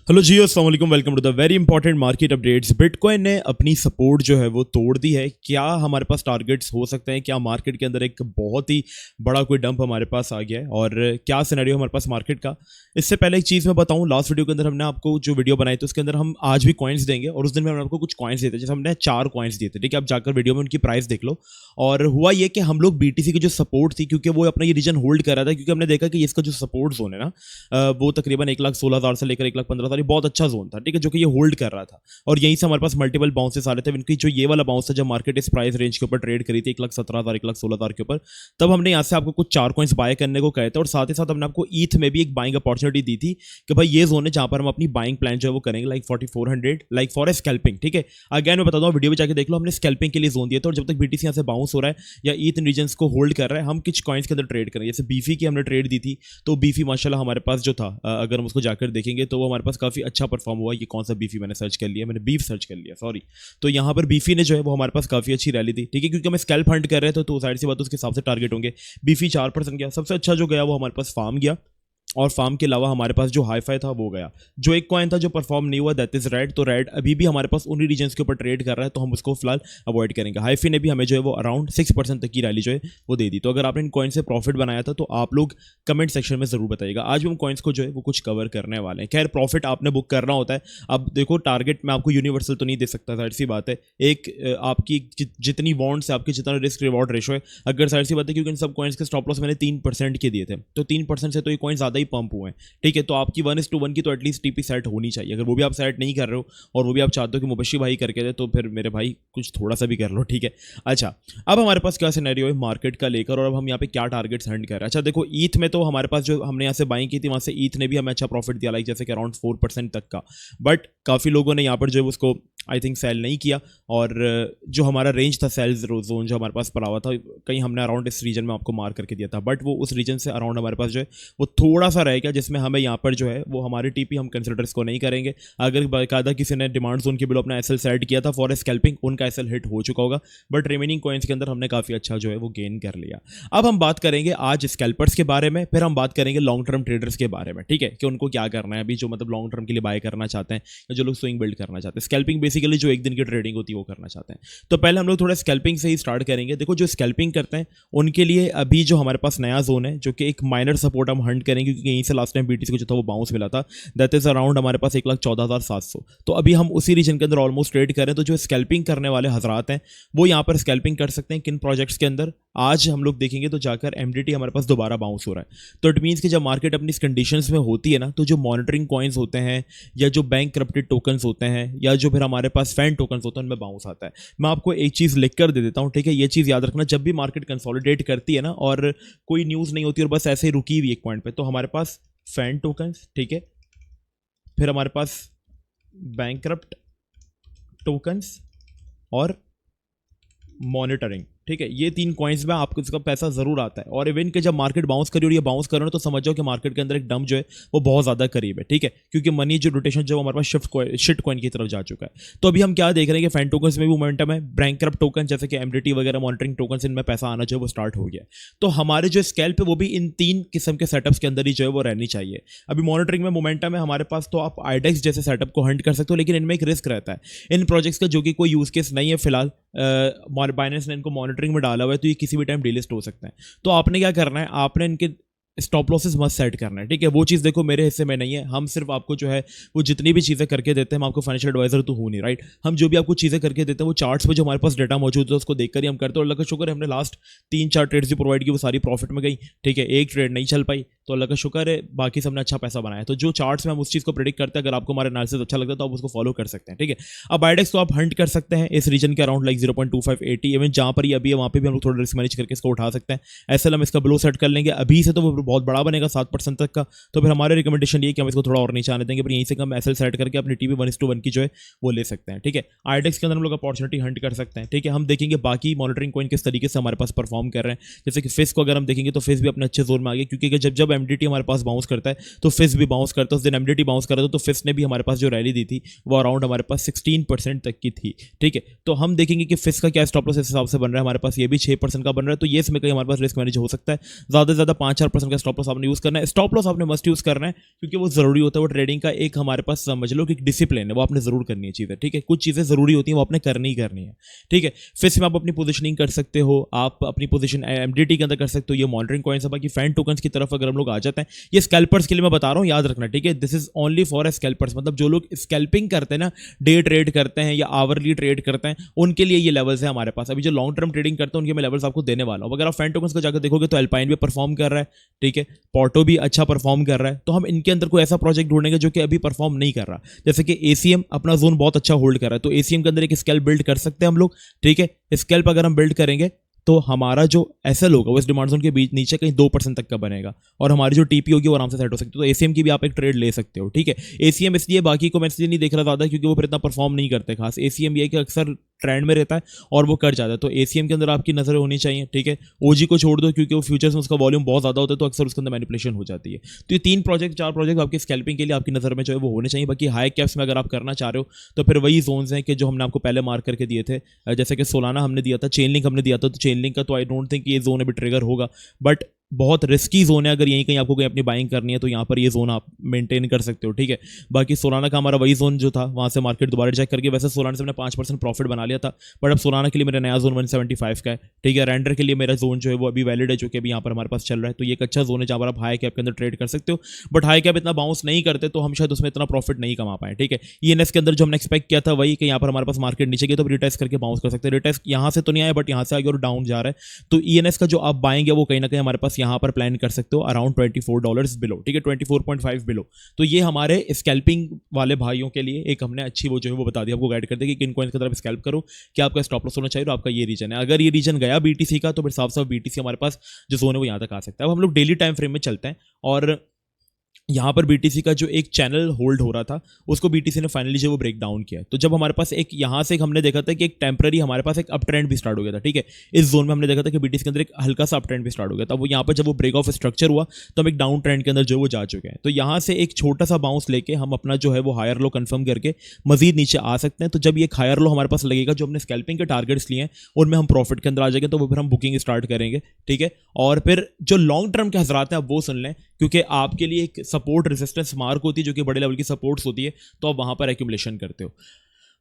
Hello जी, अस्सलाम वालेकुम, welcome to the very important market updates. Bitcoin ने अपनी सपोर्ट जो है वो तोड़ दी है। क्या हमारे पास टारगेट्स हो सकते हैं? क्या मार्केट के अंदर एक बहुत ही बड़ा कोई डंप हमारे पास आ गया है और क्या सिनेरियो हमारे पास मार्केट का? इससे पहले एक चीज़ मैं बताऊं, लास्ट वीडियो के अंदर हमने आपको जो वीडियो बनाई थी उसके अंदर हम आज भी कॉइन्स देंगे और उस दिन में हमने आपको कुछ कॉइन्स देते, जैसे हमने 4 कॉइन्स दिए थे। ठीक है, आप जाकर वीडियो में उनकी प्राइस देख लो। और हुआ ये कि हम लोग बीटीसी की जो सपोर्ट थी, क्योंकि वो अपना ये रीजन होल्ड कर रहा था, क्योंकि हमने देखा कि इसका जो सपोर्ट जोन है ना, वो तकरीबन 1,16,000 से लेकर 1,15,000 बहुत अच्छा जोन था। ठीक है, जो कि ये होल्ड कर रहा था और यहीं से हमारे पास मल्टीपल बाउंसेस आ रहे थे। इनकी जो ये वाला बाउंस था, जब मार्केट इस प्राइस रेंज के ऊपर ट्रेड करी थी 1,17,000 1,16,000 के ऊपर, तब हमने यहाँ से आपको कुछ 4 कॉइन्स बाय करने को कहे थे और साथ ही साथ हमने आपको ईथ में भी एक बाइंग अपॉर्चुनिटी दी थी कि भाई ये जोन है जहां पर हम अपनी बाइंग प्लान जो है वो करेंगे, like 4400, like for a scalping. ठीक है, अगेन मैं बताता हूँ, वीडियो में जाके देख लो, हमने स्कैल्पिंग के लिए जोन दिया था और जब तक बीटीसी यहाँ से बाउंस हो रहा है या ईथ रीजन को होल्ड कर रहा है, हम कुछ कॉइन्स के अंदर ट्रेड करेंगे। जैसे बीफी की हमने ट्रेड दी थी, तो बीफी माशाल्लाह हमारे पास जो था, अगर हम उसको जाकर देखेंगे तो वो हमारे पास काफी अच्छा परफॉर्म हुआ। ये कौन सा बीफी मैंने सर्च कर लिया, मैंने बीफ सर्च कर लिया, सॉरी। तो यहाँ पर बीफी ने जो है वो हमारे पास काफी अच्छी रैली दी। ठीक है, क्योंकि हम स्कैल्प हंट कर रहे थे तो साइड सी बात उसके हिसाब से टारगेट होंगे। बीफी 4% गया, सबसे अच्छा जो गया वो हमारे पास फार्म गया और फार्म के अलावा हमारे पास जो हाईफाई था वो गया। जो एक कॉइन था जो परफॉर्म नहीं हुआ, दैट इज रेड। तो रेड अभी भी हमारे पास उन्हीं रीजन्स के ऊपर ट्रेड कर रहा है, तो हम उसको फिलहाल अवॉइड करेंगे। हाईफी ने भी हमें जो है वो अराउंड 6% तक की रैली जो है वो दे दी। तो अगर आपने इन कॉइन से प्रॉफिट बनाया था तो आप लोग कमेंट सेक्शन में जरूर बताइएगा। आज भी हम कॉइन्स को जो है वो कुछ कवर करने वाले हैं। खैर, प्रॉफिट आपने बुक करना होता है। अब देखो, टारगेट मैं आपको यूनिवर्सल तो नहीं दे सकता, साइड सी बात है। एक आपकी जितनी वॉन्ट्स है, आपकी जितना रिस्क रिवॉर्ड रेशो है, अगर साइड सी बात है, क्योंकि इन सब कॉइन्स के स्टॉप लॉस मैंने 3% के दिए थे, तो 3% से तो ये कॉइन ज्यादा ही पंप हुए हैं। ठीक है, तो आपकी 1:1 की तो एटलीस्ट टीपी सेट होनी चाहिए। अगर वो भी आप सेट नहीं कर रहे हो और वो भी आप चाहते हो कि मुबशी भाई करके दे, तो फिर मेरे भाई कुछ थोड़ा सा भी कर लो। ठीक है, अच्छा, अब हमारे पास क्या सिनेरियो है मार्केट का लेकर और अब हम यहाँ पे क्या टारगेट्स हंट कर रहे हैं। अच्छा देखो, ईथ में तो हमारे पास जो हमने यहाँ से बाइंग की थी, वहां से ईथ ने भी हमें अच्छा प्रॉफिट दिया, लाइक जैसे कि अराउंड 4% तक का। बट काफी लोगों ने यहाँ पर जो है उसको आई थिंक सेल नहीं किया और जो हमारा रेंज था, सेल जोन जो हमारे पास पड़ा हुआ था, कहीं हमने अराउंड इस रीजन में आपको मार्क करके दिया था, बट वो उस रीजन से अराउंड हमारे पास जो है वो थोड़ा सा रह गया, जिसमें हमें यहाँ पर जो है वो हमारी टीपी हम कंसिडर इसको नहीं करेंगे। अगर बाकायदा किसी ने डिमांड जोन के बिलो अपना एसएल सेट किया था फॉर स्कैल्पिंग, उनका एसएल हिट हो चुका होगा, बट रिमेनिंग कॉइन्स के अंदर हमने काफी अच्छा जो है वो गेन कर लिया। अब हम बात करेंगे आज स्कैल्पर्स के बारे में, फिर हम बात करेंगे लॉन्ग टर्म ट्रेडर्स के बारे में। ठीक है, कि उनको क्या करना है अभी, जो मतलब लॉन्ग टर्म के लिए बाय करना चाहते हैं या जो लोग स्विंग बिल्ड करना चाहते हैं। स्कैल्पिंग बेसिकली जो एक दिन की ट्रेडिंग होती है वो करना चाहते हैं। तो पहले हम लोग थोड़ा स्कैल्पिंग से ही स्टार्ट करेंगे। देखो, जो स्कैल्पिंग करते हैं उनके लिए अभी जो हमारे पास नया जोन है, जो कि एक माइनर सपोर्ट हम हंट करेंगे, क्योंकि यहीं से लास्ट टाइम बीटीसी को जो था वो बाउंस मिला था, दैट इज अराउंड हमारे पास 1,14,700। तो अभी हम उसी रीजन के अंदर ऑलमोस्ट ट्रेड करें। तो जो स्कैल्पिंग करने वाले हजरात हैं वो यहाँ पर स्कैल्पिंग कर सकते हैं। किन प्रोजेक्ट्स के अंदर आज हम लोग देखेंगे तो जाकर एमडीटी हमारे पास दोबारा बाउंस हो रहा है। तो इट मीन्स कि जब मार्केट अपनी कंडीशंस में होती है ना, तो जो मॉनिटरिंग कॉइन्स होते हैं या जो बैंक करप्टेड टोकन्स होते हैं या जो फिर हमारे पास फैन टोकन्स होते हैं, उनमें बाउंस आता है। मैं आपको एक चीज लिख कर दे देता हूं, ठीक है, ये चीज याद रखना, जब भी मार्केट कंसोलिडेट करती है ना और कोई न्यूज नहीं होती और बस ऐसे ही रुकी हुई एक पॉइंट पे, तो हमारे पास फैन टोकन्स, ठीक है, फिर हमारे पास बैंकरप्ट टोकन्स और मॉनिटरिंग। ठीक है, ये 3 कॉइन्स में आपको इसका पैसा जरूर आता है। और इवन के जब मार्केट बाउंस करी और ये बाउंस कर रहे हो तो समझ जाओ कि मार्केट के अंदर एक डंप जो है वो बहुत ज्यादा करीब है। ठीक है, क्योंकि मनी जो रोटेशन जो हमारे पास शिट कॉइन की तरफ जा चुका है। तो अभी हम क्या देख रहे हैं कि फैन टोकन्स में भी मोमेंटम है, बैंकरप्ट टोकन जैसे कि एमडीटी वगैरह मॉनिटरिंग टोकन्स, इनमें पैसा आना जो है वो स्टार्ट हो गया है। तो हमारे जो स्कैल्प है वो भी इन 3 किस्म के सेटअप्स के अंदर ही जो है वो रहनी चाहिए। अभी मॉनिटरिंग में मोमेंटम है हमारे पास, तो आप आईडेक्स जैसे सेटअप को हंट कर सकते हो, लेकिन इनमें एक रिस्क रहता है इन प्रोजेक्ट्स का, जो कि कोई यूज केस नहीं है फिलहाल। बाइनेंस ने इनको मॉनिटरिंग में डाला हुआ है, तो ये किसी भी टाइम डिलिस्ट हो सकते हैं। तो आपने क्या करना है, आपने इनके स्टॉप लॉसेस मस्ट सेट करना है। ठीक है, वो चीज़ देखो मेरे हिस्से में नहीं है। हम सिर्फ आपको जो है वो जितनी भी चीज़ें करके देते हैं, हम आपको फाइनेंशियल एडवाइजर तो हो नहीं, राइट। हम जो भी आपको चीज़ें करके देते हैं वो चार्ट्स पे जो हमारे पास डेटा मौजूद है उसको देखकर ही हम करते हैं। और अल्लाह का शुक्र है, हमने लास्ट 3-4 ट्रेड्स भी प्रोवाइड की, वो सारी प्रॉफिट में गई। ठीक है, एक ट्रेड नहीं चल पाई, तो अल्लाह का शुक्र है बाकी सबने अच्छा पैसा बनाया। तो जो चार्ट्स में हम उस चीज़ को प्रेडिक्ट करते हैं, अगर आपको हमारा एनालिसिस अच्छा लगता है तो आप उसको फॉलो कर सकते हैं। ठीक है, अब आईडेक्स तो आप हंट कर सकते हैं इस रीजन के अराउंड लाइक 0.2580, इवन जहाँ पर ही अभी है वहाँ पे भी हम लोग थोड़ा रिस्क मैनेज करके इसको उठा सकते हैं। ऐसे हम इसका बिलो सेट कर लेंगे अभी से, तो वो बहुत बड़ा बनेगा 7% तक का। तो फिर हमारे रिकमेंडेशन ये कि हम इसको थोड़ा और नीचे आने देंगे, पर यहीं से हम एसएल सेट करके अपनी टीवी 1:1 की जो है वो ले सकते हैं। ठीक है, आईडेक्स के अंदर हम लोग अपॉर्चुनिटी हंट कर सकते हैं। ठीक है, हम देखेंगे बाकी मॉनिटरिंग कॉइन किस तरीके से हमारे पास परफॉर्म कर रहे हैं। जैसे कि फिस को अगर हम देखेंगे तो फिस भी अपने अच्छे जोन में आ गया, क्योंकि जब एमडीटी हमारे पास बाउंस करता है तो फिस भी बाउंस करता है। उस दिन एमडीटी बाउंस कर रहा था तो फिस ने भी हमारे पास जो रैली दी थी वो अराउंड हमारे पास 16% तक की थी। ठीक है, तो हम देखेंगे कि फिस का क्या स्टॉप लॉस इस हिसाब से बन रहा है, हमारे पास ये भी 6% का बन रहा है। तो ये इसमें कहीं हमारे पास रिस्क मैनेज हो सकता है। ज़्यादा से ज़्यादा 5-4% का स्टॉप लॉस आपने यूज़ करना है। स्टॉप लॉस आपने मस्ट यूज़ करना है क्योंकि वो ज़रूरी होता है, वो ट्रेडिंग का एक हमारे पास समझ लो कि डिसिप्लिन है, वो आपने ज़रूर करनी है चीज़ें, ठीक है। कुछ चीज़ें ज़रूरी होती हैं वो आपने करनी ही करनी है, ठीक है। फिर में आप अपनी पोजिशनिंग कर सकते हो, आप अपनी पोजिशन एमडीटी के अंदर कर सकते हो, ये मॉनिटरिंग कॉइन्स है। बाकी फैन टोकन्स की तरफ अगर हम लोग आ जाते हैं, ये स्कैल्पर्स के लिए मैं बता रहा हूँ, याद रखना, ठीक है। This is only for scalpers, मतलब जो लोग स्कैल्पिंग करते हैं ना, डे ट्रेड करते हैं या आवरली ट्रेड करते हैं, उनके लिए ये लेवल्स है हमारे पास। अभी जो लॉन्ग टर्म ट्रेडिंग करते हैं उनके मैं लेवल्स आपको देने वाला हूँ। अगर आप फैन टोकन्स को जाकर देखोगे तो अल्पाइन भी परफॉर्म कर रहा है, ठीक है, पोर्टो भी अच्छा परफॉर्म कर रहा है। तो हम इनके अंदर कोई ऐसा प्रोजेक्ट ढूंढेंगे जो कि अभी परफॉर्म नहीं कर रहा, जैसे कि एसीएम अपना जोन बहुत अच्छा होल्ड कर रहा है, तो एसीएम के अंदर एक स्केल बिल्ड कर सकते हैं हम लोग, ठीक है। स्केल्प अगर हम बिल्ड करेंगे तो हमारा जो एसएल होगा वो इस डिमांड जोन के बीच नीचे कहीं 2% तक का बनेगा और हमारी जो टीपी होगी वो आराम से सेट हो सकती है। तो एसीएम की भी आप एक ट्रेड ले सकते हो, ठीक है। एसीएम इसलिए बाकी को मैं इसलिए नहीं देख रहा ज़्यादा क्योंकि वो फिर इतना परफॉर्म नहीं करते खास। एसीएम ये कि अक्सर ट्रेंड में रहता है और वो कट जाता है, तो एसीएम के अंदर आपकी नजर होनी चाहिए, ठीक है। ओजी को छोड़ दो क्योंकि वो फ्यूचर्स में उसका वॉल्यूम बहुत ज़्यादा होता है तो अक्सर उसके अंदर मैनिपुलेशन हो जाती है। तो ये 3 प्रोजेक्ट 4 प्रोजेक्ट आपकी स्कैल्पिंग के लिए आपकी नज़र में जो है वो होने चाहिए। बाकी हाई कैप्स में अगर आप करना चाह रहे हो तो फिर वही जोन्स हैं कि जो हमने आपको पहले मार्क करके दिए थे, जैसे कि सोलाना हमने दिया था, चेन लिंक हमने दिया था, तो चेन लिंक का तो आई डोंट थिंक ये जोन अभी ट्रिगर होगा, बट बहुत रिस्की जोन है। अगर यहीं कहीं आपको कहीं अपनी बाइंग करनी है तो यहाँ पर ये जोन आप मेंटेन कर सकते हो, ठीक है। बाकी सोलाना का हमारा वही जोन जो था, वहाँ से मार्केट दोबारा चेक करके, वैसे सोलाना से मैंने 5% प्रॉफिट बना लिया था, बट अब सोलाना के लिए मेरा नया जोन 175 का है, ठीक है। रेंडर के लिए मेरा जोन जो है वो अभी वैलिड है, जो कि अभी यहाँ पर हमारे पास चल रहा है। तो ये एक अच्छा जोन है जहाँ पर आप हाई कैप के अंदर ट्रेड कर सकते हो, बट हाई कैप इतना बाउंस नहीं करते तो हम शायद उसमें इतना प्रॉफिट नहीं कमा पाए, ठीक है। ईएनएस के अंदर जो हमने एक्सपेक्ट किया था वही कि यहाँ पर हमारे पास मार्केट नीचे गई तो रिटेस्ट करके बाउंस कर सकते हैं। रिटेस्ट यहाँ से तो नहीं आया बट यहाँ से आगे और डाउन जा रहा है, तो ईएनएस का जो आप बाएंगे वो कहीं ना कहीं हमारे पास यहाँ पर प्लान कर सकते हो अराउंड $24 बिलो, ठीक है, 24.5 बिलो। तो ये हमारे स्कैल्पिंग वाले भाइयों के लिए एक हमने अच्छी वो जो है वो बता दिया, आपको गाइड कर दिया कि किन कॉइन्स की तरफ स्कैल्प करो, क्या आपका स्टॉप लॉस होना चाहिए, तो आपका ये रीजन है। अगर ये रीजन गया बीटीसी का तो फिर साफ साफ बीटीसी हमारे पास जो जोन है वो यहाँ तक आ सकता है। अब हम लोग डेली टाइम फ्रेम में चलते हैं और यहाँ पर बीटीसी का जो एक चैनल होल्ड हो रहा था उसको बीटीसी ने फाइनली जो वो ब्रेक डाउन किया। तो जब हमारे पास एक यहाँ से हमने देखा था कि एक टेम्पररी हमारे पास एक अप ट्रेंड भी स्टार्ट हो गया था, ठीक है। इस जोन में हमने देखा था कि बीटीसी के अंदर एक हल्का सा अप ट्रेंड भी स्टार्ट हो गया था। वो यहाँ पर जब वो ब्रेक ऑफ स्ट्रक्चर हुआ तो हम एक डाउन ट्रेंड के अंदर जो वो जा चुके हैं। तो यहाँ से एक छोटा सा बाउंस लेके हम अपना जो है वो हायर लो कंफर्म करके मजीद नीचे आ सकते हैं। तो जब ये हायर लो हमारे पास लगेगा, जो हमने स्कैल्पिंग के टारगेट्स लिए हैं उनमें हम प्रॉफिट के अंदर आ जाएंगे, तो वो फिर हम बुकिंग स्टार्ट करेंगे, ठीक है। और फिर जो लॉन्ग टर्म के हजरात हैं आप वो सुन लें, क्योंकि आपके लिए एक सपोर्ट रेजिस्टेंस मार्क होती है जो कि बड़े लेवल की सपोर्ट्स होती है, तो आप वहां पर एक्यूमुलेशन करते हो।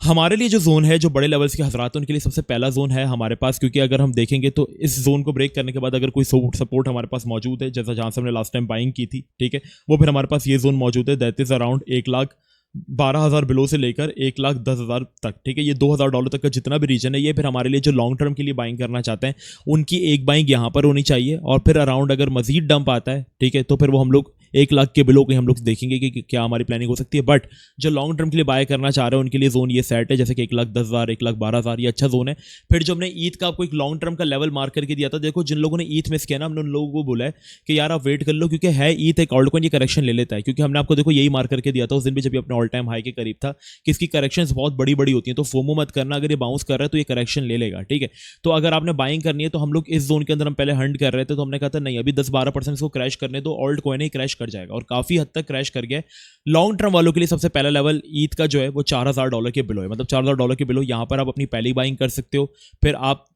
हमारे लिए जो जोन है, जो बड़े लेवल्स के हजरात हैं उनके लिए सबसे पहला जोन है हमारे पास, क्योंकि अगर हम देखेंगे तो इस जोन को ब्रेक करने के बाद अगर कोई सपोर्ट हमारे पास मौजूद है, जैसा जहां से हमने लास्ट टाइम बाइंग की थी, ठीक है, वो फिर हमारे पास ये जोन मौजूद है, दैट इज अराउंड 1,12,000 बिलो से लेकर 1,10,000 तक, ठीक है। ये $2,000 तक का जितना भी रीजन है, ये फिर हमारे लिए जो लॉन्ग टर्म के लिए बाइंग करना चाहते हैं उनकी एक बाइंग यहाँ पर होनी चाहिए। और फिर अराउंड अगर मजीद डंप आता है, ठीक है, तो फिर वो हम लोग 1,00,000 के बिलो के हम लोग देखेंगे कि क्या हमारी प्लानिंग हो सकती है। बट जो लॉन्ग टर्म के लिए बाय करना चाह रहे हैं उनके लिए जोन ये सेट है, जैसे कि 1,10,000 1,12,000 ये अच्छा जोन है। फिर जो हमने ईद का आपको एक लॉन्ग टर्म का लेवल मार्क करके दिया था, देखो जिन लोगों ने ईद मिस किया ना, हमने उन लोगों को बोला है कि यार आप वेट कर लो, क्योंकि है ईद एक ऑल्ट कॉइन ये करेक्शन ले लेता है, क्योंकि हमने आपको देखो यही मार्क करके दिया था उस दिन भी जब अपने ऑल टाइम हाई के करीब था कि इसकी करेक्शंस बहुत बड़ी बड़ी होती हैं, तो फोमो मत करना, अगर ये बाउंस कर रहा है तो ये करेक्शन ले लेगा, ठीक है। तो अगर आपने बाइंग करनी है तो हम लोग इस जोन के अंदर हम पहले हंड कर रहे थे, तो हमने कहा था नहीं अभी 10-12% इसको क्रैश करने दो, ऑल्ट कॉइन ही क्रैश कर जाएगा, और काफी हद तक क्रैश कर गया। लॉन्ग टर्म वालों के लिए सबसे पहला लेवल ईद का जो है वो $4,000 के बिलो है, मतलब $4,000 के बिलो यहां पर आप अपनी पहली बाइंग कर सकते हो। फिर आप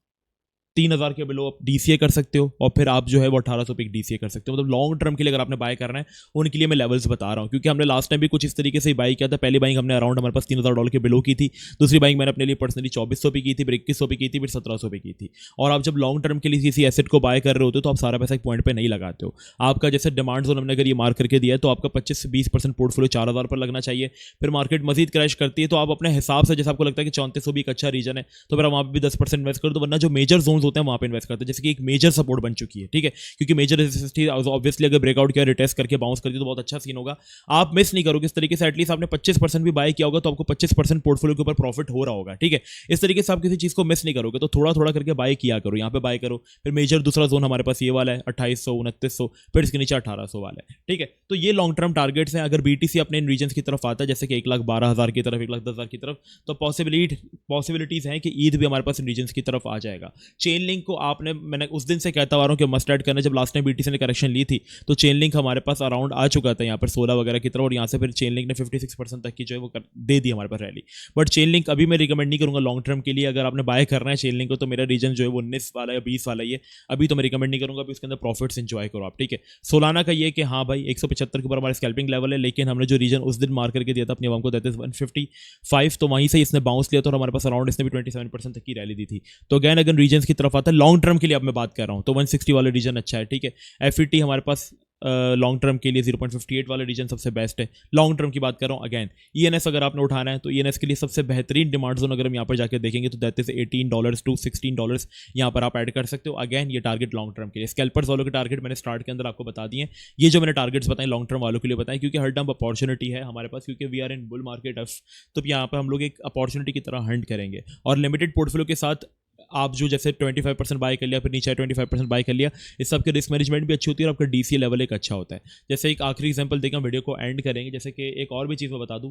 3,000 के बिलो आप डीसीए कर सकते हो, और फिर आप जो है वो 1,800 पे डीसीए कर सकते हो। मतलब लॉन्ग टर्म के लिए अगर आपने बाय करना है उनके लिए मैं लेवल्स बता रहा हूँ, क्योंकि हमने लास्ट टाइम भी कुछ इस तरीके से बाय किया था। पहली बाइंग हमने अराउंड हमारे पास $3,000 के बिलो की थी, दूसरी बाइंग मैंने अपने लिए पर्सनली 2,400 पे की थी, फिर 2,100 पे की थी, फिर 1,700 पे की थी। और आप जब लॉन्ग टर्म के लिए किसी एसेट को बाय कर रहे होते हो तो आप सारा पैसा एक पॉइंट पर नहीं लगाते हो। आपका जैसे डिमांड जोन हमने अगर ये मार्क करके दिया है तो आपका 25 से 20% पोर्टफोलियो 4,000 पर लगना चाहिए। फिर मार्केट मजीद क्रैश करती है तो आप अपने हिसाब से, जैसे आपको लगता है कि 3,400 भी एक अच्छा रीजन है, तो फिर वहाँ पर भी 10% इन्वेस्ट कर दो, वरना जो मेजर जोन्स होते हैं वहाँ पर इन्वेस्ट करते हैं, जैसे कि एक मेजर सपोर्ट बन चुकी है, ठीक है, क्योंकि मेजर रेजिस्टेंस ऑब्वियसली अगर ब्रेकआउट किया, रिटेस्ट करके बाउंस करती तो बहुत अच्छा सीन होगा। आप मिस नहीं करोगे इस तरीके से, एटलीस्ट आपने 25% भी बाय किया होगा तो आपको 25% पोर्टफोलियो के ऊपर प्रॉफिट हो रहा होगा, ठीक है। इस तरीके से आप किसी चीज को मिस नहीं करोगे, तो थोड़ा थोड़ा करके बाय किया करो, यहाँ पे बाय करो। फिर मेजर दूसरा जोन हमारे पास ये वाला है 2,800 2,900, फिर इसके नीचे 1,800 वाला है, ठीक है। तो ये लॉन्ग टर्म टारगेट्स हैं। अगर बीटीसी अपने इन रीजन की तरफ आता है, जैसे कि 1,12,000 की तरफ, 1,10,000 की तरफ, तो पॉसिबिलिटीज हैं कि ईद भी हमारे पास इन रीजन की तरफ आ जाएगा। चेन चेन लिंक को आपने, मैंने उस दिन से कहता आ रहा हूँ कि मस्ट ऐड करना। जब लास्ट टाइम बीटीसी ने करेक्शन ली थी तो चेन लिंक हमारे पास अराउंड आ चुका था यहाँ पर 16 वगैरह की तरह, और यहाँ से फिर चेन लिंक ने 56% तक की जो है वो दे दी हमारे पास रैली। बट चेन लिंक अभी मैं रिकमेंड नहीं करूँगा लॉन्ग टर्म के लिए। अगर आपने बाय करना है चेन लिंक को तो मेरा रीजन जो है वो 19 वाला या 20 वाला ही है, अभी तो मैं रिकमेंड नहीं करूँगा। अभी उसके अंदर प्रॉफिट्स एंजॉय करो आप, ठीक है। सोलाना का ये कि हाँ भाई 175 के ऊपर हमारा स्कैल्पिंग लेवल है, लेकिन हमने जो रीजन उस दिन मार करके दिया था अपनी आवाम को, दैट इज 155, तो वहीं से इसने बाउंस लिया था और हमारे पास अराउंड इसने भी 27% तक की रैली दी थी। तो अगैन अगर रीजन की तरफ आता है लॉन्ग टर्म के लिए, अब मैं बात कर रहा हूँ तो 160 वाला रीजन अच्छा है, ठीक है। एफईटी हमारे पास लॉन्ग टर्म के लिए 0.58 वाला रीजन सबसे बेस्ट है। लॉन्ग टर्म की बात कर रहा हूँ अगैन ईएनएस अगर आपने उठाना है तो ईएनएस के लिए सबसे बेहतरीन डिमांड जोन अगर हम यहाँ पर जाकर देखेंगे तो दैट इज $18 to $16 यहाँ पर आप ऐड कर सकते हो। अगैन ये टारगेट लॉन्ग टर्म के लिए। स्कैल्पर्स वालों के टारगेट मैंने स्टार्ट के अंदर आपको बता दिए। ये जो मैंने टारगेट्स बताए लॉन्ग टर्म वालों के लिए बताएं, क्योंकि हर टाइम अपॉर्चुनिटी है हमारे पास, क्योंकि we are in bull market of, तो यहाँ पर हम लोग एक अपॉर्चुनिटी की तरह हंट करेंगे। और लिमिटेड पोर्टफोलियो के साथ आप जो जैसे 25% बाय कर लिया, फिर नीचे 25% बाय कर लिया, इस सब के रिस्क मैनेजमेंट भी अच्छी होती है और आपका डीसीए लेवल एक अच्छा होता है। जैसे एक आखिरी एग्जांपल देकर वीडियो को एंड करेंगे, जैसे कि एक और भी चीज़ मैं बता दूं,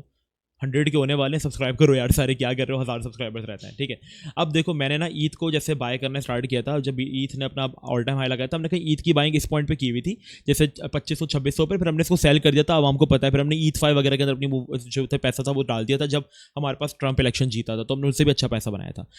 100 के होने वाले हैं, सब्सक्राइब करो यार सारे, क्या कर रहे हो, 1000 सब्सक्राइबर्स रहते हैं, ठीक है। अब देखो मैंने ना ईथ को जैसे बाय करना स्टार्ट किया था, जब ईथ ने अपना ऑल टाइम हाई लगाया था, हमने कहीं ईथ की बाइंग इस पॉइंट पे की हुई थी जैसे 2500-2600 पे, फिर हमने इसको सेल कर दिया था, अब हमको पता है। फिर हमने ईथ 5 वगैरह के अंदर अपनी जो पैसा था वो डाल दिया था जब हमारे पास ट्रंप इलेक्शन जीता था, तो हमने उससे भी अच्छा पैसा बनाया था।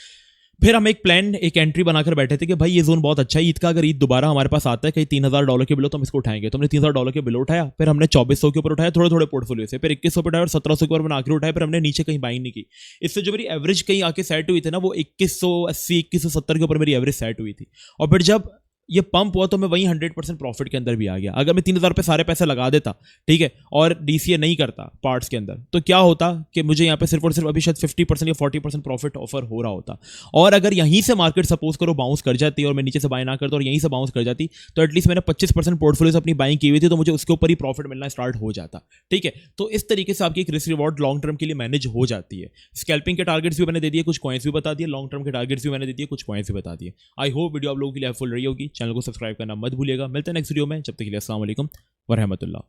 फिर हम एक प्लान, एक एंट्री बनाकर बैठे थे कि भाई ये जोन बहुत अच्छा है ईद का, अगर ईद दोबारा हमारे पास आता है कहीं $3000 के बिलो तो हम इसको उठाएंगे। तो हमने $3000 के बिलो उठाया, फिर हमने 2400 के ऊपर उठाया थोड़े थोड़े पोर्टफोलियो से, फिर 2100 पे उठाया और 1700 के ऊपर मैंने आखिर उठाया, फिर हमने नीचे कहीं बाइंग नहीं की। इससे जो मेरी एवरेज कहीं आके सेट हुई थी ना वो 2180 2170 के ऊपर मेरी एवरेज सेट हुई थी। और फिर जब ये पंप हुआ तो मैं वहीं 100% प्रॉफिट के अंदर भी आ गया। अगर मैं 3000 पे सारे पैसे लगा देता, ठीक है, और डीसीए नहीं करता पार्ट्स के अंदर, तो क्या होता कि मुझे यहाँ पे सिर्फ और सिर्फ अभी शायद 50% या 40% प्रॉफिट ऑफर हो रहा होता। और अगर यहीं से मार्केट सपोज करो बाउंस कर जाती और मैं नीचे से बाय ना करता और यहीं से बाउंस कर जाती, तो एटलीस्ट मैंने 25% पोर्टफोलियो से अपनी बाइंग की हुई थी, तो मुझे उसके ऊपर ही प्रॉफिट मिलना स्टार्ट हो जाता, ठीक है। तो इस तरीके से आपकी एक रिस्क रिवॉर्ड लॉन्ग टर्म के लिए मैनेज हो जाती है। स्कैल्पिंग के टारगेट्स भी मैंने दे दिए, कुछ कॉइंस भी बता दिए, लॉन्ग टर्म के टारगेट्स भी मैंने दे दिए, कुछ कॉइंस भी बता दिए। आई होप वीडियो आप लोगों के लिए हेल्पफुल रही होगी। चैनल को सब्सक्राइब करना मत भूलिएगा। मिलते हैं नेक्स्ट वीडियो में, जब तक के लिए अस्सलाम वालेकुम व रहमतुल्लाह।